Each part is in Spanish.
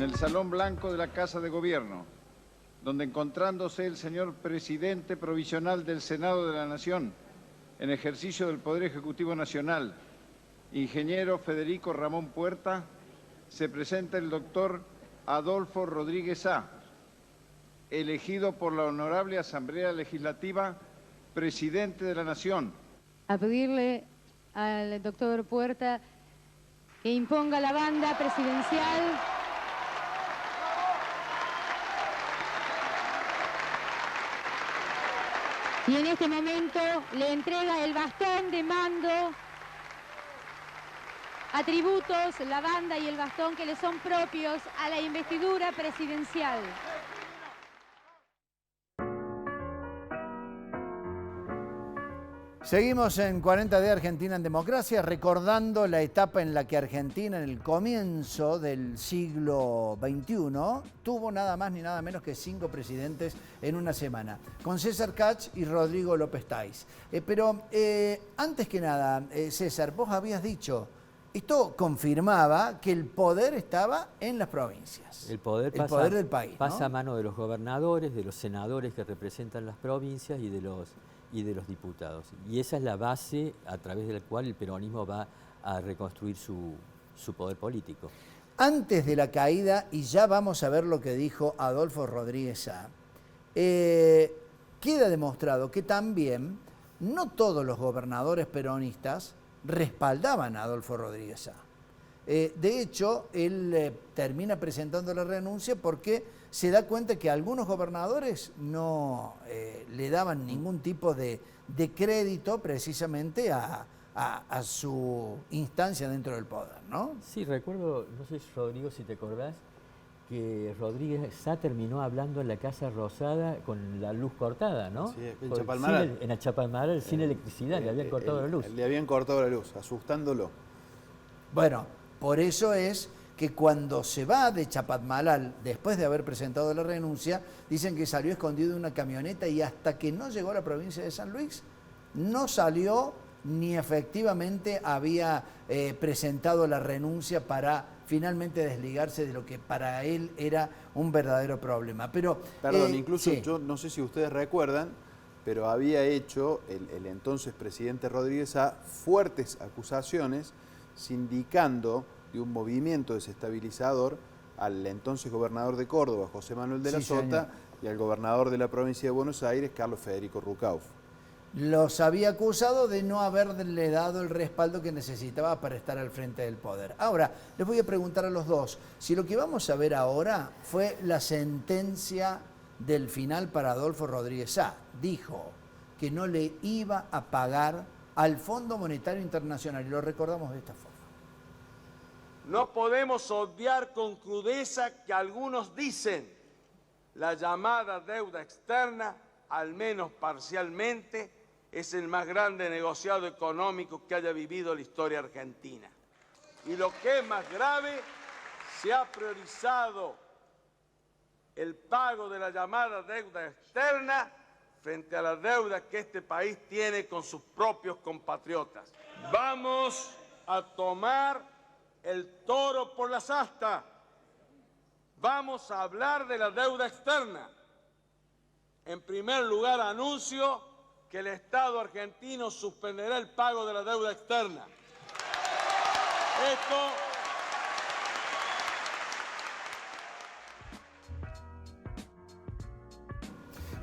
en el Salón Blanco de la Casa de Gobierno, donde encontrándose el señor Presidente Provisional del Senado de la Nación, en ejercicio del Poder Ejecutivo Nacional, ingeniero Federico Ramón Puerta, se presenta el doctor Adolfo Rodríguez Sá, elegido por la Honorable Asamblea Legislativa Presidente de la Nación. A pedirle al doctor Puerta que imponga la banda presidencial. Y en este momento le entrega el bastón de mando, atributos, la banda y el bastón que le son propios a la investidura presidencial. Seguimos en 40 de Argentina en Democracia, recordando la etapa en la que Argentina, en el comienzo del siglo XXI, tuvo nada más ni nada menos que 5 presidentes en una semana, con César Katz y Rodrigo López Táiz. Pero antes que nada, César, vos habías dicho, esto confirmaba que el poder estaba en las provincias. El poder del país, pasa ¿no? a mano de los gobernadores, de los senadores que representan las provincias y de los diputados. Y esa es la base a través de la cual el peronismo va a reconstruir su poder político. Antes de la caída, y ya vamos a ver lo que dijo Adolfo Rodríguez Sá, queda demostrado que también no todos los gobernadores peronistas respaldaban a Adolfo Rodríguez Sá. De hecho, él termina presentando la renuncia porque se da cuenta que algunos gobernadores no le daban ningún tipo de crédito precisamente a su instancia dentro del poder, ¿no? Sí, recuerdo, no sé, Rodrigo, si te acordás, que Rodríguez Sá terminó hablando en la Casa Rosada con la luz cortada, ¿no? Sí, en Chapalmaral. En Chapalmaral, sin electricidad, le habían cortado la luz. Le habían cortado la luz, asustándolo. Bueno, por eso es que cuando se va de Chapalmaral, después de haber presentado la renuncia, dicen que salió escondido de una camioneta y hasta que no llegó a la provincia de San Luis, no salió ni efectivamente había presentado la renuncia para finalmente desligarse de lo que para él era un verdadero problema. Pero, perdón, incluso sí. Yo no sé si ustedes recuerdan, pero había hecho el entonces presidente Rodríguez Sá fuertes acusaciones sindicando de un movimiento desestabilizador al entonces gobernador de Córdoba, José Manuel de la Sota, señor, y al gobernador de la provincia de Buenos Aires, Carlos Federico Rucauf. Los había acusado de no haberle dado el respaldo que necesitaba para estar al frente del poder. Ahora, les voy a preguntar a los dos, si lo que vamos a ver ahora fue la sentencia del final para Adolfo Rodríguez Sá. Dijo que no le iba a pagar al Fondo Monetario Internacional, y lo recordamos de esta forma. No podemos obviar con crudeza que algunos dicen la llamada deuda externa, al menos parcialmente, es el más grande negociado económico que haya vivido la historia argentina. Y lo que es más grave, se ha priorizado el pago de la llamada deuda externa frente a la deuda que este país tiene con sus propios compatriotas. Vamos a tomar el toro por las astas. Vamos a hablar de la deuda externa. En primer lugar, anuncio que el Estado argentino suspenderá el pago de la deuda externa.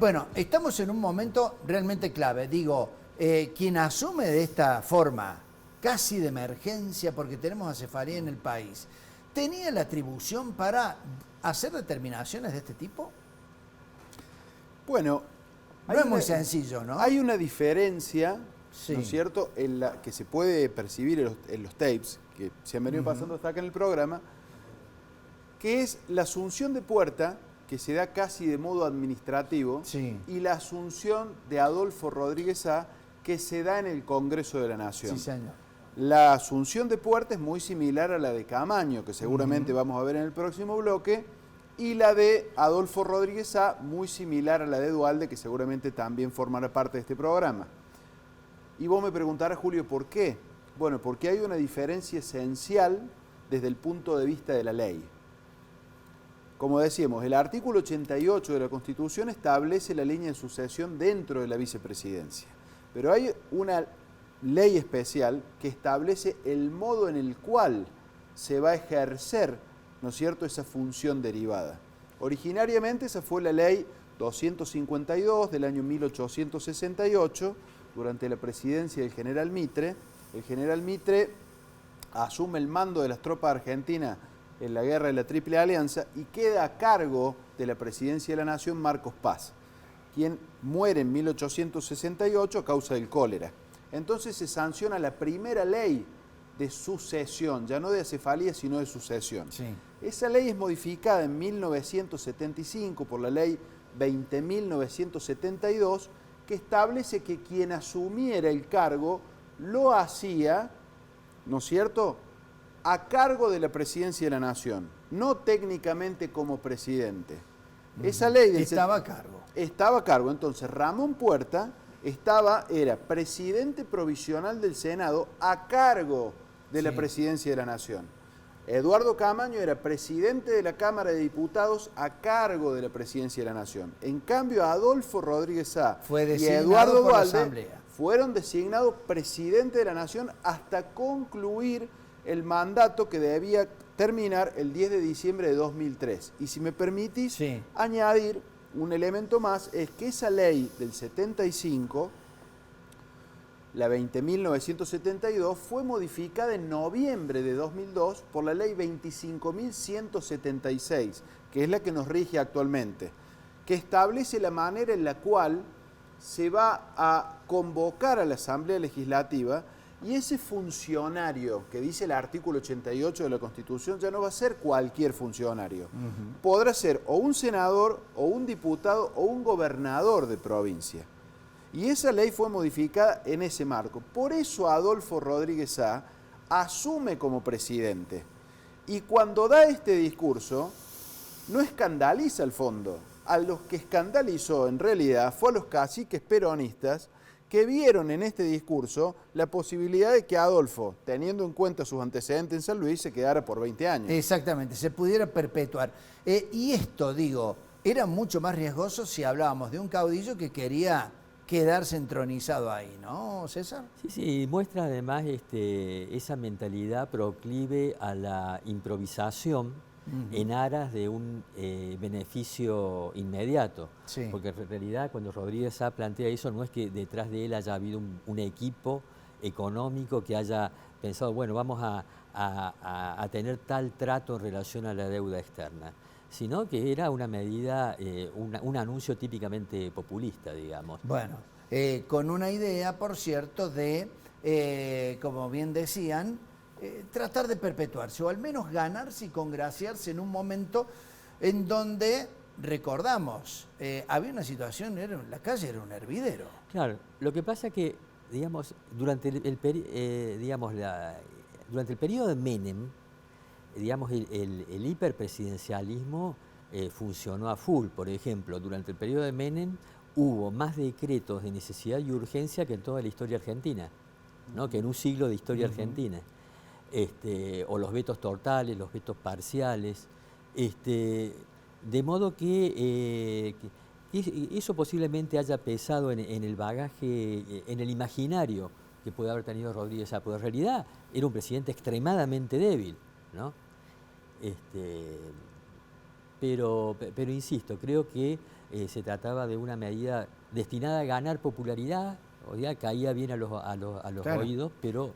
Bueno, estamos en un momento realmente clave. Digo, quien asume de esta forma, casi de emergencia, porque tenemos acefalía en el país, ¿tenía la atribución para hacer determinaciones de este tipo? Bueno, no es muy sencillo, ¿no? Hay una diferencia, sí, ¿no es cierto?, en la que se puede percibir en los tapes, que se han venido pasando hasta acá en el programa, que es la asunción de Puerta, que se da casi de modo administrativo, sí, y la asunción de Adolfo Rodríguez Sá, que se da en el Congreso de la Nación. Sí, señor. La asunción de Puerta es muy similar a la de Camaño, que seguramente vamos a ver en el próximo bloque, y la de Adolfo Rodríguez Sá, muy similar a la de Duhalde, que seguramente también formará parte de este programa. Y vos me preguntarás, Julio, ¿por qué? Bueno, porque hay una diferencia esencial desde el punto de vista de la ley. como decíamos, el artículo 88 de la Constitución establece la línea de sucesión dentro de la vicepresidencia. Pero hay una ley especial que establece el modo en el cual se va a ejercer, ¿no es cierto?, esa función derivada. Originariamente esa fue la ley 252 del año 1868, durante la presidencia del general Mitre. El general Mitre asume el mando de las tropas argentinas en la guerra de la Triple Alianza y queda a cargo de la presidencia de la Nación Marcos Paz, quien muere en 1868 a causa del cólera. Entonces se sanciona la primera ley de sucesión, ya no de acefalía, sino de sucesión. Sí. Esa ley es modificada en 1975 por la ley 20.972, que establece que quien asumiera el cargo lo hacía, ¿no es cierto?, a cargo de la presidencia de la Nación, no técnicamente como presidente. Esa ley estaba a cargo. Estaba a cargo. Entonces, Ramón Puerta era presidente provisional del Senado a cargo de la presidencia de la Nación. Eduardo Camaño era presidente de la Cámara de Diputados a cargo de la presidencia de la Nación. En cambio, Adolfo Rodríguez Sá y Eduardo Duhalde fueron designados presidente de la Nación hasta concluir el mandato que debía terminar el 10 de diciembre de 2003. Y si me permitís añadir un elemento más, es que esa ley del 75, la 20.972, fue modificada en noviembre de 2002 por la ley 25.176, que es la que nos rige actualmente, que establece la manera en la cual se va a convocar a la Asamblea Legislativa, y ese funcionario que dice el artículo 88 de la Constitución ya no va a ser cualquier funcionario. Podrá ser o un senador, o un diputado, o un gobernador de provincia. Y esa ley fue modificada en ese marco. Por eso Adolfo Rodríguez Sá asume como presidente. Y cuando da este discurso, no escandaliza al fondo. A los que escandalizó en realidad fue a los caciques peronistas que vieron en este discurso la posibilidad de que Adolfo, teniendo en cuenta sus antecedentes en San Luis, se quedara por 20 años. Exactamente, se pudiera perpetuar. Y esto, digo, era mucho más riesgoso si hablábamos de un caudillo que quería quedarse entronizado ahí, ¿no, César? Sí, muestra además esa mentalidad proclive a la improvisación en aras de un beneficio inmediato. Porque en realidad cuando Rodríguez Sá plantea eso, no es que detrás de él haya habido un equipo económico que haya pensado, bueno, vamos a tener tal trato en relación a la deuda externa, sino que era una medida, un anuncio típicamente populista, digamos. Bueno, con una idea, por cierto, de, como bien decían, tratar de perpetuarse, o al menos ganarse y congraciarse en un momento en donde, recordamos, había una situación, la calle era un hervidero. Claro, lo que pasa es que, digamos, durante el periodo de Menem, digamos, el hiperpresidencialismo funcionó a full. Por ejemplo, durante el periodo de Menem hubo más decretos de necesidad y urgencia que en toda la historia argentina, ¿no? Que en un siglo de historia argentina. O los vetos totales, los vetos parciales, de modo que eso posiblemente haya pesado en el bagaje, en el imaginario que puede haber tenido Rodríguez Sá, pero en realidad era un presidente extremadamente débil, ¿no? Pero insisto, creo que se trataba de una medida destinada a ganar popularidad, o sea, caía bien a los oídos, pero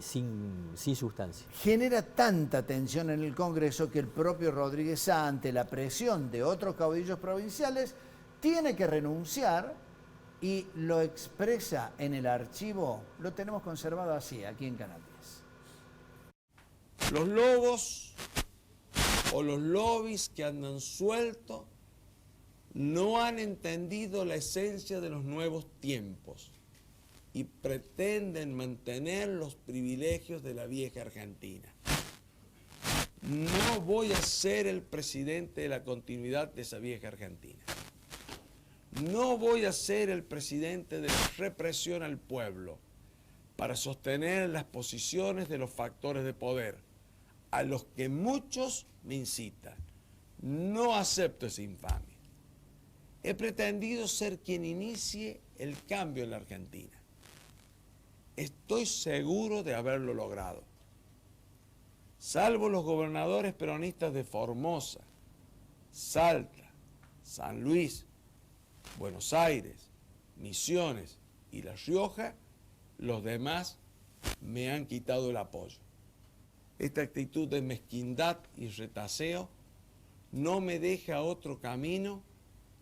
sin sustancia. Genera tanta tensión en el Congreso que el propio Rodríguez Sá, ante la presión de otros caudillos provinciales, tiene que renunciar y lo expresa en el archivo. Lo tenemos conservado así, aquí en Canal 10. Los lobos o los lobbies que andan sueltos no han entendido la esencia de los nuevos tiempos y pretenden mantener los privilegios de la vieja Argentina. No voy a ser el presidente de la continuidad de esa vieja Argentina. No voy a ser el presidente de la represión al pueblo para sostener las posiciones de los factores de poder, a los que muchos me incitan. No acepto esa infamia. He pretendido ser quien inicie el cambio en la Argentina. Estoy seguro de haberlo logrado. Salvo los gobernadores peronistas de Formosa, Salta, San Luis, Buenos Aires, Misiones y La Rioja, los demás me han quitado el apoyo. Esta actitud de mezquindad y retaseo no me deja otro camino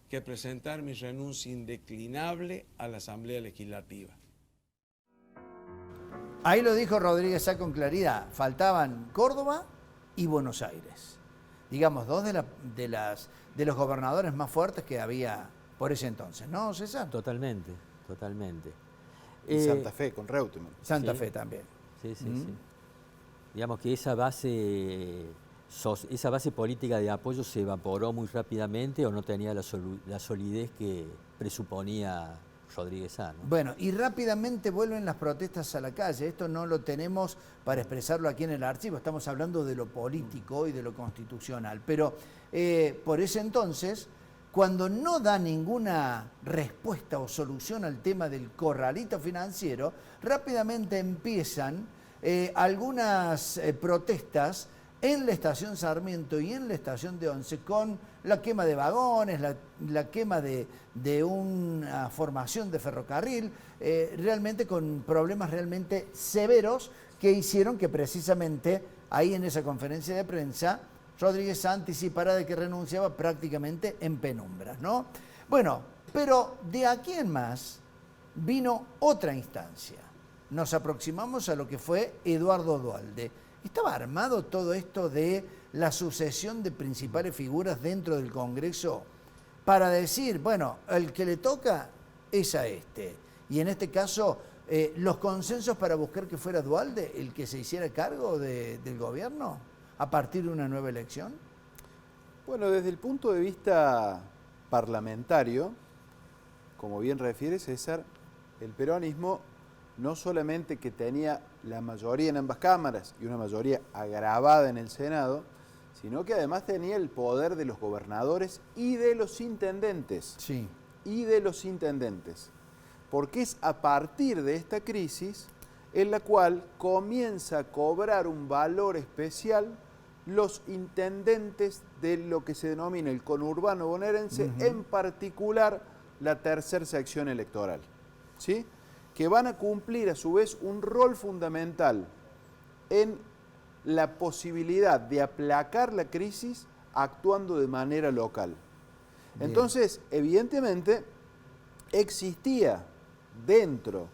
que presentar mi renuncia indeclinable a la Asamblea Legislativa. Ahí lo dijo Rodríguez Sá con claridad. Faltaban Córdoba y Buenos Aires. Digamos, dos de los gobernadores más fuertes que había por ese entonces, ¿no, César? Totalmente, totalmente. Y Santa Fe con Reutemann. Santa Fe también. Sí, sí, sí. Digamos que esa base política de apoyo se evaporó muy rápidamente o no tenía la solidez que presuponía Rodríguez Sá, ¿no? Bueno, y rápidamente vuelven las protestas a la calle. Esto no lo tenemos para expresarlo aquí en el archivo. Estamos hablando de lo político y de lo constitucional. Pero por ese entonces, cuando no da ninguna respuesta o solución al tema del corralito financiero, rápidamente empiezan algunas protestas en la estación Sarmiento y en la estación de Once con la quema de vagones, la quema de una formación de ferrocarril, realmente con problemas realmente severos que hicieron que precisamente ahí en esa conferencia de prensa Rodríguez Sá anticipara de que renunciaba prácticamente en penumbras, ¿no? Bueno, pero de aquí en más vino otra instancia. Nos aproximamos a lo que fue Eduardo Duhalde. ¿Estaba armado todo esto de la sucesión de principales figuras dentro del Congreso para decir, bueno, el que le toca es a este? Y en este caso, los consensos para buscar que fuera Duhalde el que se hiciera cargo del gobierno a partir de una nueva elección. Bueno, desde el punto de vista parlamentario, como bien refiere César, el peronismo no solamente que tenía la mayoría en ambas cámaras y una mayoría agravada en el Senado, sino que además tenía el poder de los gobernadores y de los intendentes. Sí. Y de los intendentes. Porque es a partir de esta crisis en la cual comienza a cobrar un valor especial los intendentes de lo que se denomina el conurbano bonaerense, en particular la tercera sección electoral, ¿sí? Que van a cumplir a su vez un rol fundamental en la posibilidad de aplacar la crisis actuando de manera local. Bien. Entonces, evidentemente, existía dentro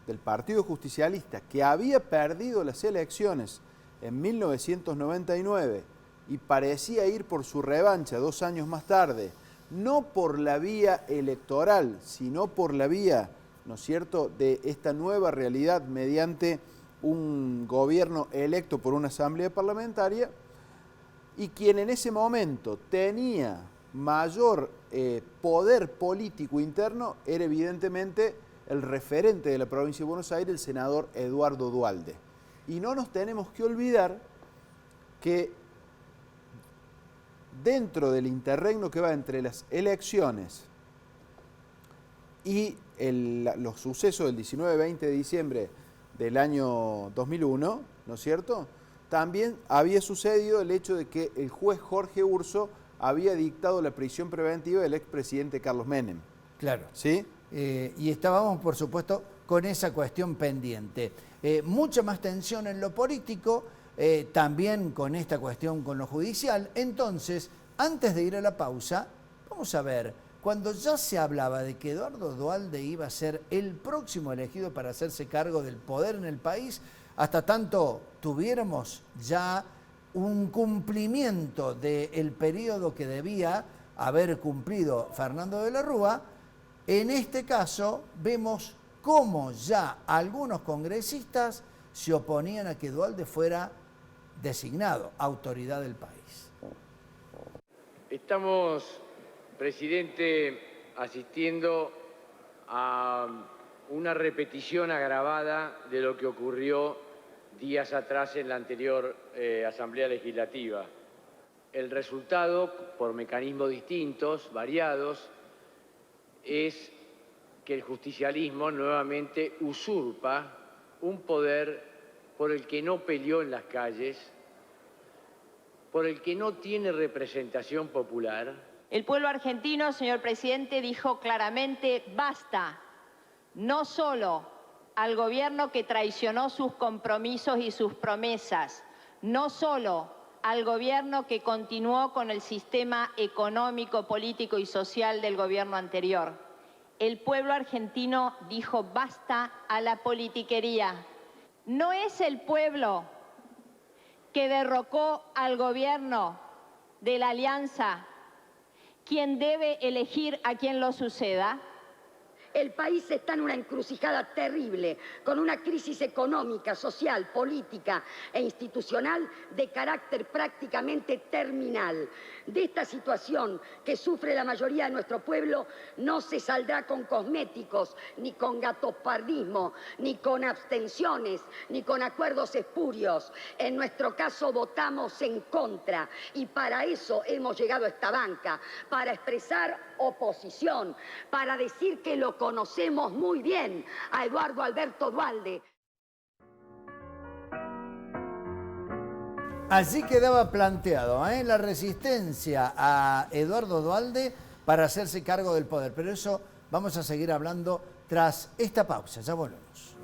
del Partido Justicialista, que había perdido las elecciones en 1999 y parecía ir por su revancha 2 años más tarde, no por la vía electoral, sino por la vía, ¿no es cierto?, de esta nueva realidad mediante un gobierno electo por una asamblea parlamentaria, y quien en ese momento tenía mayor poder político interno era evidentemente el referente de la provincia de Buenos Aires, el senador Eduardo Duhalde. Y no nos tenemos que olvidar que dentro del interregno que va entre las elecciones y los sucesos del 19-20 de diciembre del año 2001, ¿no es cierto?, también había sucedido el hecho de que el juez Jorge Urso había dictado la prisión preventiva del expresidente Carlos Menem. Claro. ¿Sí? Y estábamos, por supuesto, con esa cuestión pendiente. Mucha más tensión en lo político, también con esta cuestión con lo judicial. Entonces, antes de ir a la pausa, vamos a ver, cuando ya se hablaba de que Eduardo Duhalde iba a ser el próximo elegido para hacerse cargo del poder en el país, hasta tanto tuviéramos ya un cumplimiento del periodo que debía haber cumplido Fernando de la Rúa, en este caso vemos cómo ya algunos congresistas se oponían a que Duhalde fuera designado autoridad del país. Estamos, presidente, asistiendo a una repetición agravada de lo que ocurrió días atrás en la anterior Asamblea Legislativa. El resultado, por mecanismos distintos, variados, es que el justicialismo nuevamente usurpa un poder por el que no peleó en las calles, por el que no tiene representación popular. El pueblo argentino, señor presidente, dijo claramente basta, no solo al gobierno que traicionó sus compromisos y sus promesas, no solo al gobierno que continuó con el sistema económico, político y social del gobierno anterior. El pueblo argentino dijo basta a la politiquería. No es el pueblo que derrocó al gobierno de la Alianza quien debe elegir a quien lo suceda. El país está en una encrucijada terrible, con una crisis económica, social, política e institucional de carácter prácticamente terminal. De esta situación que sufre la mayoría de nuestro pueblo no se saldrá con cosméticos, ni con gatopardismo, ni con abstenciones, ni con acuerdos espurios. En nuestro caso votamos en contra y para eso hemos llegado a esta banca, para expresar oposición, para decir que lo conocemos muy bien a Eduardo Alberto Duhalde. Así quedaba planteado la resistencia a Eduardo Duhalde para hacerse cargo del poder. Pero eso vamos a seguir hablando tras esta pausa. Ya volvemos.